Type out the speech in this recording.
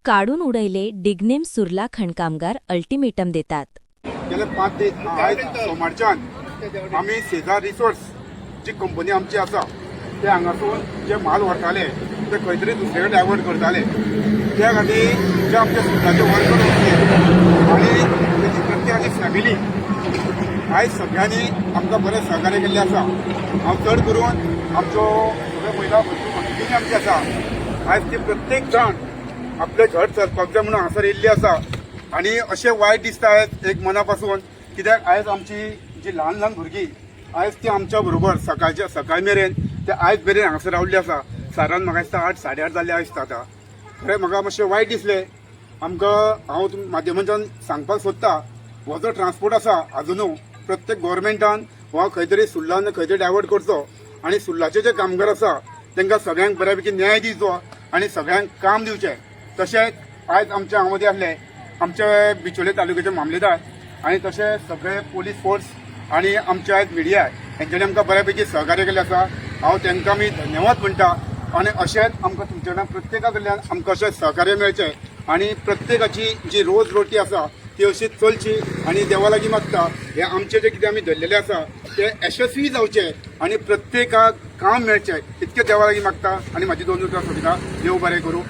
काढून उडयले डिग्नेम सुर्ला खणकामगार अल्टिमेटम देतात. गेले 5 दीस सोमारच्यान आमी सेजार रिसोर्स जी कंपनी आमची आसा ते हांगासून जे माल व्हरताले ते खंय तरी दुसरे कडेन डायवर्ट करताले. त्या खातीर जे आमचे सुताचे वर्कर वतले आनी तेजी प्रत्येकाची फॅमिली आयज सगळ्यांनी आमकां बरें सहकार्य केल्लें आसा. हांव चड करून आमच्यो सगळ्यो महिला भगिनी आमची आसा आयज ती प्रत्येक जाण आपलें घर चलपाक जाय म्हणून हांगासर येयल्ली आसा. आनी अशें वायट दिसता आयज एक मना पासून, कित्याक आयज आमची जी ल्हान ल्हान भुरगीं आयज ती आमच्या बरोबर सकाळ मेरेन ते आयज मेरेन हांगासर रावल्ली आसा. सारान म्हाका दिसता 8 साडे 8 जाल्ले दिसता आतां. खरें म्हाका मातशें वायट दिसलें. आमकां हांव माध्यमांतल्यान सांगपाक सोदतां हो जो ट्रान्सपोर्ट आसा अजुनूय प्रत्येक गोव्हर्मेंटान हो खंय तरी सुरलान खंय तरी डायवर्ट करचो आनी सुरलाचे जे कामगार आसा तांकां सगळ्यांक बऱ्यापैकी न्याय दिवचो आनी सगळ्यांक काम दिवचें. तशेंच आयज आमच्या हांगा मदीं आसले आमचे बिचोले तालुक्याचे मामलेदार आनी तशेंच सगळे पोलीस फोर्स आनी आमचे आयज मिडिया हेंच्यांनी आमकां बऱ्यापैकी सहकार्य केलें आसा. हांव तांकां मी धन्यवाद म्हणटा. आनी अशेंच आमकां तुमचे कडल्यान प्रत्येका कडल्यान आमकां अशें सहकार्य मेळचें आनी प्रत्येकाची जी रोज रोटी आसा ती अशीच चलची आनी देवा लागीं मागता हे आमचे जे कितें आमी धरलेले आसा ते यशस्वी जावचे आनी प्रत्येकाक काम मेळचें इतकें देवा लागीं मागता आनी म्हाजी 2 उतरां सोदिता. देव बरें करूं.